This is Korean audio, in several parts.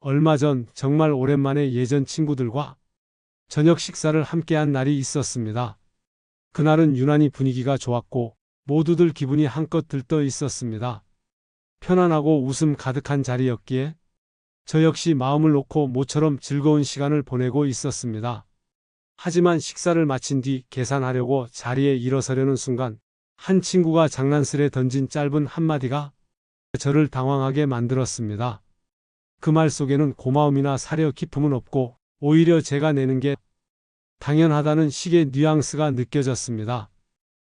얼마 전 정말 오랜만에 예전 친구들과 저녁 식사를 함께한 날이 있었습니다. 그날은 유난히 분위기가 좋았고 모두들 기분이 한껏 들떠 있었습니다. 편안하고 웃음 가득한 자리였기에 저 역시 마음을 놓고 모처럼 즐거운 시간을 보내고 있었습니다. 하지만 식사를 마친 뒤 계산하려고 자리에 일어서려는 순간 한 친구가 장난스레 던진 짧은 한마디가 저를 당황하게 만들었습니다. 그 말 속에는 고마움이나 사려 기품은 없고 오히려 제가 내는 게 당연하다는 식의 뉘앙스가 느껴졌습니다.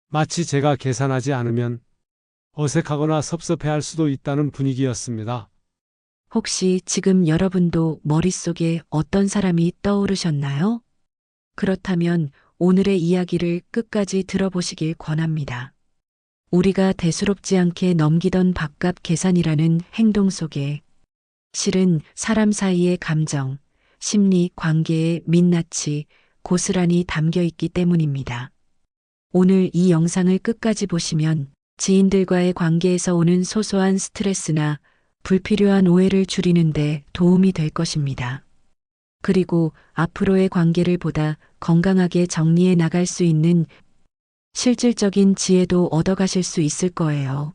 마치 제가 계산하지 않으면 어색하거나 섭섭해할 수도 있다는 분위기였습니다. 혹시 지금 여러분도 머릿속에 어떤 사람이 떠오르셨나요? 그렇다면 오늘의 이야기를 끝까지 들어보시길 권합니다. 우리가 대수롭지 않게 넘기던 밥값 계산이라는 행동 속에 실은 사람 사이의 감정, 심리, 관계의 민낯이 고스란히 담겨 있기 때문입니다. 오늘 이 영상을 끝까지 보시면 지인들과의 관계에서 오는 소소한 스트레스나 불필요한 오해를 줄이는데 도움이 될 것입니다. 그리고 앞으로의 관계를 보다 건강하게 정리해 나갈 수 있는 실질적인 지혜도 얻어가실 수 있을 거예요.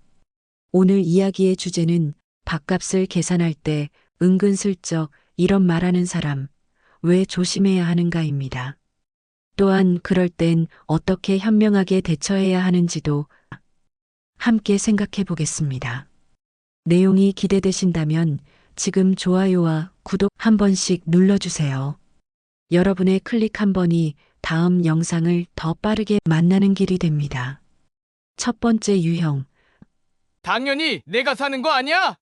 오늘 이야기의 주제는 밥값을 계산할 때 은근슬쩍 이런 말하는 사람, 왜 조심해야 하는가입니다. 또한 그럴 땐 어떻게 현명하게 대처해야 하는지도 함께 생각해 보겠습니다. 내용이 기대되신다면 지금 좋아요와 구독 한 번씩 눌러주세요. 여러분의 클릭 한 번이 다음 영상을 더 빠르게 만나는 길이 됩니다. 첫 번째 유형, 당연히 내가 사는 거 아니야?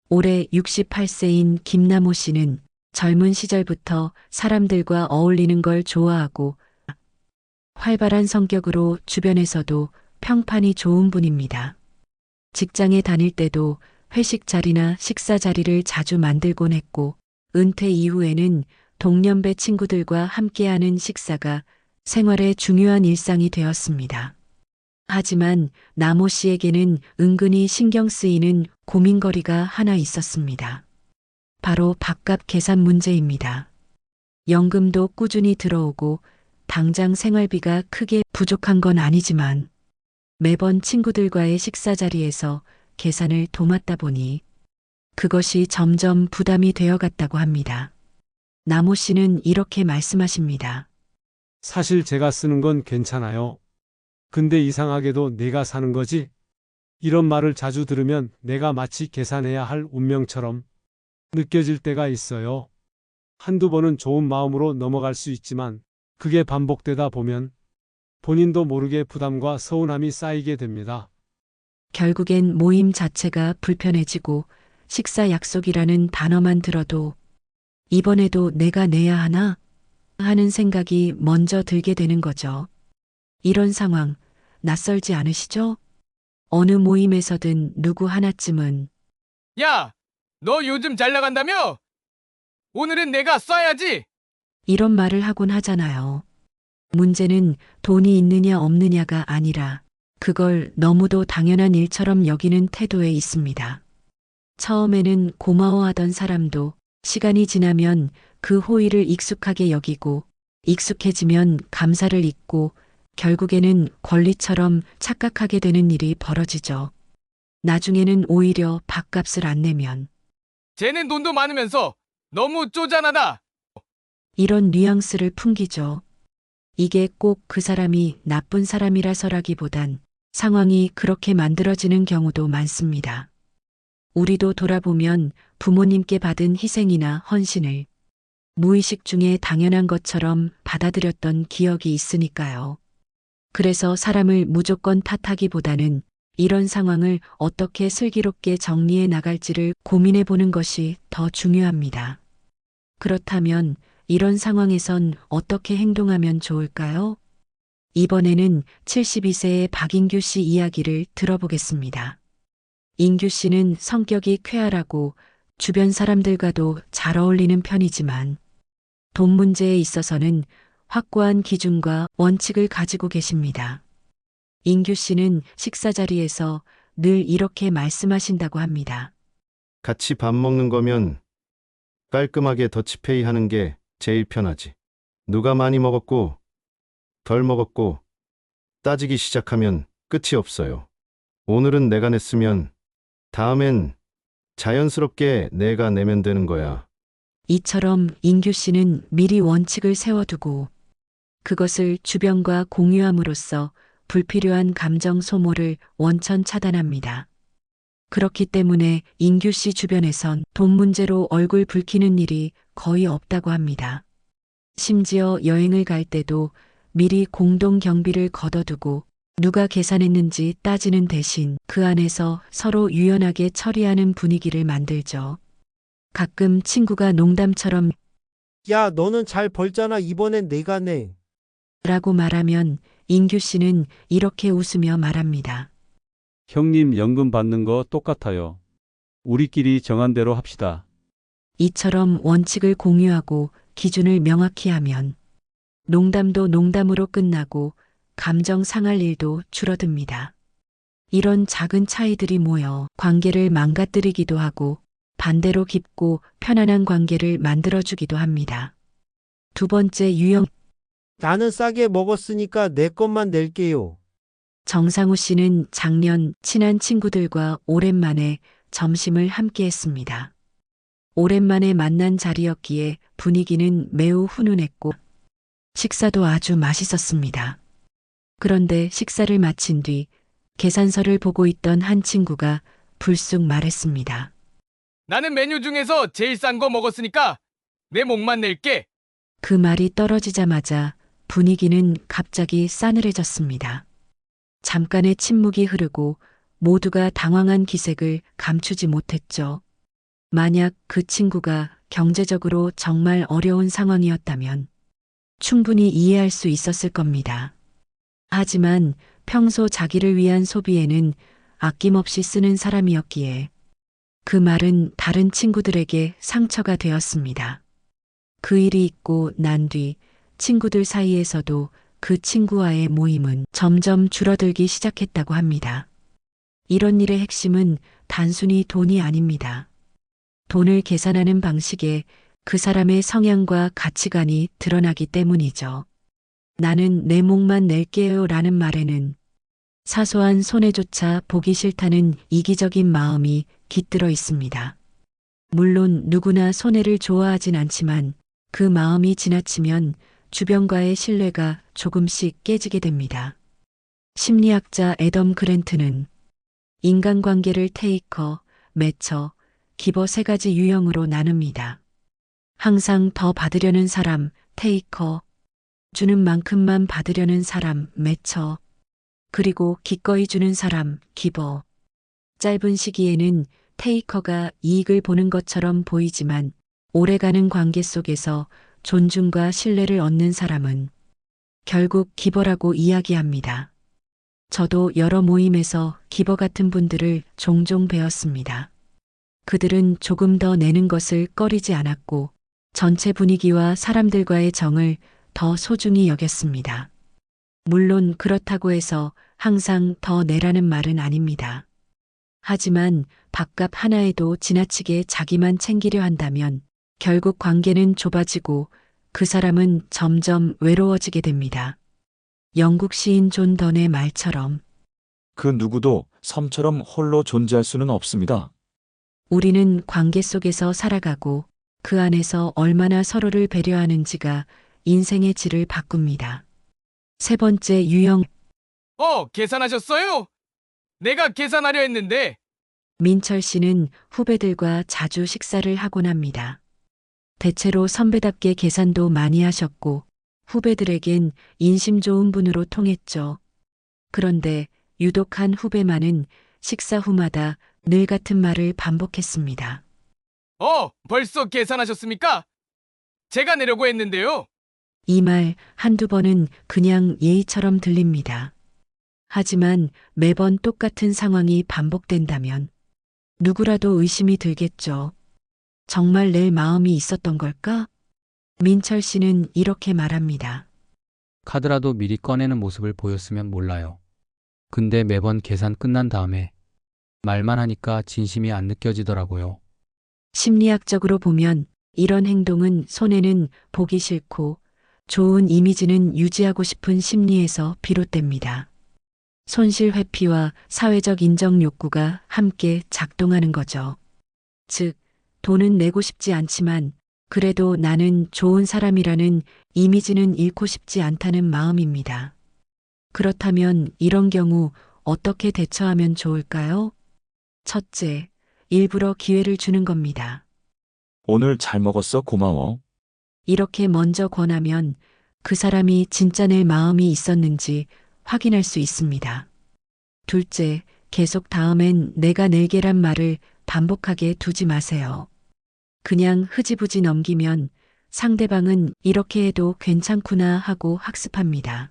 올해 68세인 김남호 씨는 젊은 시절부터 사람들과 어울리는 걸 좋아하고 활발한 성격으로 주변에서도 평판이 좋은 분입니다. 직장에 다닐 때도 회식 자리나 식사 자리를 자주 만들곤 했고, 은퇴 이후에는 동년배 친구들과 함께하는 식사가 생활의 중요한 일상이 되었습니다. 하지만 남호 씨에게는 은근히 신경 쓰이는 고민거리가 하나 있었습니다. 바로 밥값 계산 문제입니다. 연금도 꾸준히 들어오고 당장 생활비가 크게 부족한 건 아니지만 매번 친구들과의 식사 자리에서 계산을 도맡다 보니 그것이 점점 부담이 되어갔다고 합니다. 남호 씨는 이렇게 말씀하십니다. 사실 제가 쓰는 건 괜찮아요. 근데 이상하게도 내가 사는 거지? 이런 말을 자주 들으면 내가 마치 계산해야 할 운명처럼 느껴질 때가 있어요. 한두 번은 좋은 마음으로 넘어갈 수 있지만 그게 반복되다 보면 본인도 모르게 부담과 서운함이 쌓이게 됩니다. 결국엔 모임 자체가 불편해지고 식사 약속이라는 단어만 들어도 이번에도 내가 내야 하나 하는 생각이 먼저 들게 되는 거죠. 이런 상황 낯설지 않으시죠? 어느 모임에서든 누구 하나쯤은 야, 너 요즘 잘 나간다며? 오늘은 내가 쏴야지. 이런 말을 하곤 하잖아요. 문제는 돈이 있느냐 없느냐가 아니라 그걸 너무도 당연한 일처럼 여기는 태도에 있습니다. 처음에는 고마워하던 사람도 시간이 지나면 그 호의를 익숙하게 여기고 익숙해지면 감사를 잊고 결국에는 권리처럼 착각하게 되는 일이 벌어지죠. 나중에는 오히려 밥값을 안 내면 쟤는 돈도 많으면서 너무 쪼잔하다. 이런 뉘앙스를 풍기죠. 이게 꼭 그 사람이 나쁜 사람이라서라기보단 상황이 그렇게 만들어지는 경우도 많습니다. 우리도 돌아보면 부모님께 받은 희생이나 헌신을 무의식 중에 당연한 것처럼 받아들였던 기억이 있으니까요. 그래서 사람을 무조건 탓하기보다는 이런 상황을 어떻게 슬기롭게 정리해 나갈지를 고민해 보는 것이 더 중요합니다. 그렇다면 이런 상황에선 어떻게 행동하면 좋을까요? 이번에는 72세의 박인규 씨 이야기를 들어보겠습니다. 인규 씨는 성격이 쾌활하고 주변 사람들과도 잘 어울리는 편이지만 돈 문제에 있어서는 확고한 기준과 원칙을 가지고 계십니다. 인규 씨는 식사 자리에서 늘 이렇게 말씀하신다고 합니다. 같이 밥 먹는 거면 깔끔하게 더치페이 하는 게 제일 편하지. 누가 많이 먹었고, 덜 먹었고, 따지기 시작하면 끝이 없어요. 오늘은 내가 냈으면, 다음엔 자연스럽게 내가 내면 되는 거야. 이처럼 인규 씨는 미리 원칙을 세워두고 그것을 주변과 공유함으로써 불필요한 감정 소모를 원천 차단합니다. 그렇기 때문에 인규 씨 주변에선 돈 문제로 얼굴 붉히는 일이 거의 없다고 합니다. 심지어 여행을 갈 때도 미리 공동 경비를 걷어두고 누가 계산했는지 따지는 대신 그 안에서 서로 유연하게 처리하는 분위기를 만들죠. 가끔 친구가 농담처럼 야, 너는 잘 벌잖아. 이번엔 내가 내. 라고 말하면 인규 씨는 이렇게 웃으며 말합니다. 형님 연금 받는 거 똑같아요. 우리끼리 정한 대로 합시다. 이처럼 원칙을 공유하고 기준을 명확히 하면 농담도 농담으로 끝나고 감정 상할 일도 줄어듭니다. 이런 작은 차이들이 모여 관계를 망가뜨리기도 하고 반대로 깊고 편안한 관계를 만들어주기도 합니다. 두 번째 유형. 나는 싸게 먹었으니까 내 것만 낼게요. 정상우 씨는 작년 친한 친구들과 오랜만에 점심을 함께 했습니다. 오랜만에 만난 자리였기에 분위기는 매우 훈훈했고 식사도 아주 맛있었습니다. 그런데 식사를 마친 뒤 계산서를 보고 있던 한 친구가 불쑥 말했습니다. 나는 메뉴 중에서 제일 싼 거 먹었으니까 내 목만 낼게. 그 말이 떨어지자마자 분위기는 갑자기 싸늘해졌습니다. 잠깐의 침묵이 흐르고 모두가 당황한 기색을 감추지 못했죠. 만약 그 친구가 경제적으로 정말 어려운 상황이었다면 충분히 이해할 수 있었을 겁니다. 하지만 평소 자기를 위한 소비에는 아낌없이 쓰는 사람이었기에 그 말은 다른 친구들에게 상처가 되었습니다. 그 일이 있고 난 뒤 친구들 사이에서도 그 친구와의 모임은 점점 줄어들기 시작했다고 합니다. 이런 일의 핵심은 단순히 돈이 아닙니다. 돈을 계산하는 방식에 그 사람의 성향과 가치관이 드러나기 때문이죠. 나는 내 목만 낼게요 라는 말에는 사소한 손해조차 보기 싫다는 이기적인 마음이 깃들어 있습니다. 물론 누구나 손해를 좋아하진 않지만 그 마음이 지나치면 주변과의 신뢰가 조금씩 깨지게 됩니다. 심리학자 애덤 그랜트는 인간관계를 테이커, 매처, 기버 세 가지 유형으로 나눕니다. 항상 더 받으려는 사람, 테이커, 주는 만큼만 받으려는 사람, 매처, 그리고 기꺼이 주는 사람, 기버. 짧은 시기에는 테이커가 이익을 보는 것처럼 보이지만 오래가는 관계 속에서 존중과 신뢰를 얻는 사람은 결국 기버라고 이야기합니다. 저도 여러 모임에서 기버 같은 분들을 종종 뵈었습니다. 그들은 조금 더 내는 것을 꺼리지 않았고 전체 분위기와 사람들과의 정을 더 소중히 여겼습니다. 물론 그렇다고 해서 항상 더 내라는 말은 아닙니다. 하지만 밥값 하나에도 지나치게 자기만 챙기려 한다면 결국 관계는 좁아지고 그 사람은 점점 외로워지게 됩니다. 영국 시인 존 던의 말처럼 그 누구도 섬처럼 홀로 존재할 수는 없습니다. 우리는 관계 속에서 살아가고 그 안에서 얼마나 서로를 배려하는지가 인생의 질을 바꿉니다. 세 번째 유형. 계산하셨어요? 내가 계산하려 했는데. 민철 씨는 후배들과 자주 식사를 하곤 합니다. 대체로 선배답게 계산도 많이 하셨고 후배들에겐 인심 좋은 분으로 통했죠. 그런데 유독 한 후배만은 식사 후마다 늘 같은 말을 반복했습니다. 벌써 계산하셨습니까? 제가 내려고 했는데요. 이 말 한두 번은 그냥 예의처럼 들립니다. 하지만 매번 똑같은 상황이 반복된다면 누구라도 의심이 들겠죠. 정말 낼 마음이 있었던 걸까? 민철 씨는 이렇게 말합니다. 카드라도 미리 꺼내는 모습을 보였으면 몰라요. 근데 매번 계산 끝난 다음에 말만 하니까 진심이 안 느껴지더라고요. 심리학적으로 보면 이런 행동은 손해는 보기 싫고 좋은 이미지는 유지하고 싶은 심리에서 비롯됩니다. 손실 회피와 사회적 인정 욕구가 함께 작동하는 거죠. 즉, 돈은 내고 싶지 않지만 그래도 나는 좋은 사람이라는 이미지는 잃고 싶지 않다는 마음입니다. 그렇다면 이런 경우 어떻게 대처하면 좋을까요? 첫째, 일부러 기회를 주는 겁니다. 오늘 잘 먹었어, 고마워. 이렇게 먼저 권하면 그 사람이 진짜 낼 마음이 있었는지 확인할 수 있습니다. 둘째, 계속 다음엔 내가 낼게란 말을 반복하게 두지 마세요. 그냥 흐지부지 넘기면 상대방은 이렇게 해도 괜찮구나 하고 학습합니다.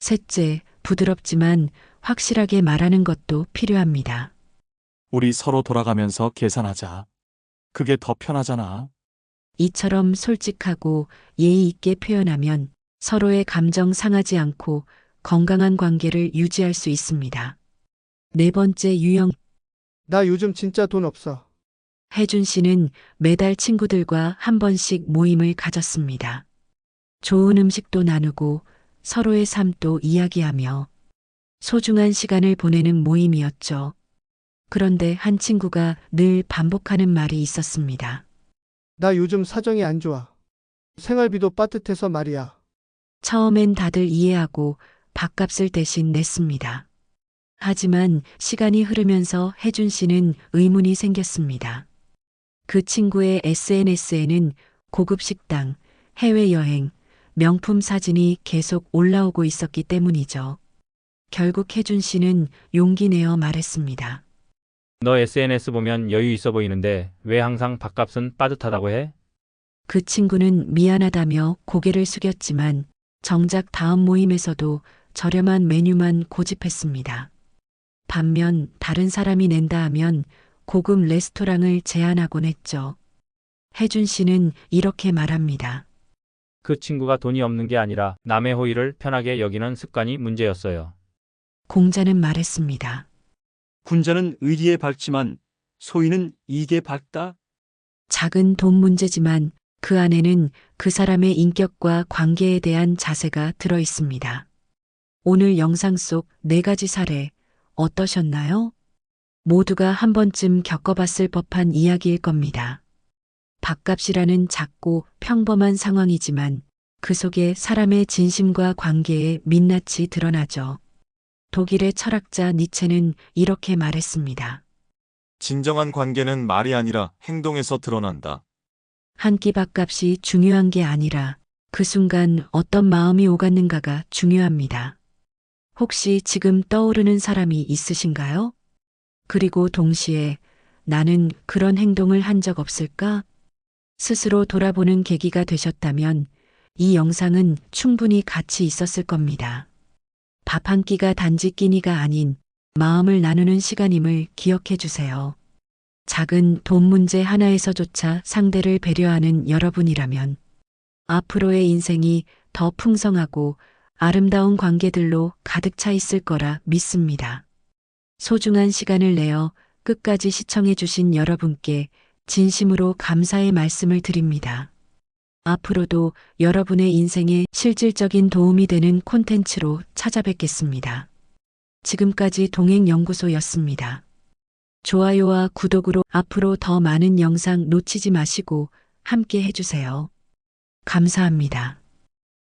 셋째, 부드럽지만 확실하게 말하는 것도 필요합니다. 우리 서로 돌아가면서 계산하자. 그게 더 편하잖아. 이처럼 솔직하고 예의 있게 표현하면 서로의 감정 상하지 않고 건강한 관계를 유지할 수 있습니다. 네 번째 유형, 나 요즘 진짜 돈 없어. 혜준 씨는 매달 친구들과 한 번씩 모임을 가졌습니다. 좋은 음식도 나누고 서로의 삶도 이야기하며 소중한 시간을 보내는 모임이었죠. 그런데 한 친구가 늘 반복하는 말이 있었습니다. 나 요즘 사정이 안 좋아. 생활비도 빠듯해서 말이야. 처음엔 다들 이해하고 밥값을 대신 냈습니다. 하지만 시간이 흐르면서 혜준 씨는 의문이 생겼습니다. 그 친구의 SNS에는 고급 식당, 해외여행, 명품 사진이 계속 올라오고 있었기 때문이죠. 결국 혜준 씨는 용기 내어 말했습니다. 너 SNS 보면 여유 있어 보이는데 왜 항상 밥값은 빠듯하다고 해? 그 친구는 미안하다며 고개를 숙였지만 정작 다음 모임에서도 저렴한 메뉴만 고집했습니다. 반면 다른 사람이 낸다 하면 고급 레스토랑을 제안하곤 했죠. 혜준 씨는 이렇게 말합니다. 그 친구가 돈이 없는 게 아니라 남의 호의를 편하게 여기는 습관이 문제였어요. 공자는 말했습니다. 군자는 의리에 밝지만 소인은 이익에 밝다. 작은 돈 문제지만 그 안에는 그 사람의 인격과 관계에 대한 자세가 들어 있습니다. 오늘 영상 속 4가지 사례 어떠셨나요? 모두가 한 번쯤 겪어봤을 법한 이야기일 겁니다. 밥값이라는 작고 평범한 상황이지만 그 속에 사람의 진심과 관계의 민낯이 드러나죠. 독일의 철학자 니체는 이렇게 말했습니다. 진정한 관계는 말이 아니라 행동에서 드러난다. 한 끼 밥값이 중요한 게 아니라 그 순간 어떤 마음이 오갔는가가 중요합니다. 혹시 지금 떠오르는 사람이 있으신가요? 그리고 동시에 나는 그런 행동을 한 적 없을까? 스스로 돌아보는 계기가 되셨다면 이 영상은 충분히 가치 있었을 겁니다. 밥 한 끼가 단지 끼니가 아닌 마음을 나누는 시간임을 기억해 주세요. 작은 돈 문제 하나에서조차 상대를 배려하는 여러분이라면 앞으로의 인생이 더 풍성하고 아름다운 관계들로 가득 차 있을 거라 믿습니다. 소중한 시간을 내어 끝까지 시청해 주신 여러분께 진심으로 감사의 말씀을 드립니다. 앞으로도 여러분의 인생에 실질적인 도움이 되는 콘텐츠로 찾아뵙겠습니다. 지금까지 동행연구소였습니다. 좋아요와 구독으로 앞으로 더 많은 영상 놓치지 마시고 함께 해주세요. 감사합니다.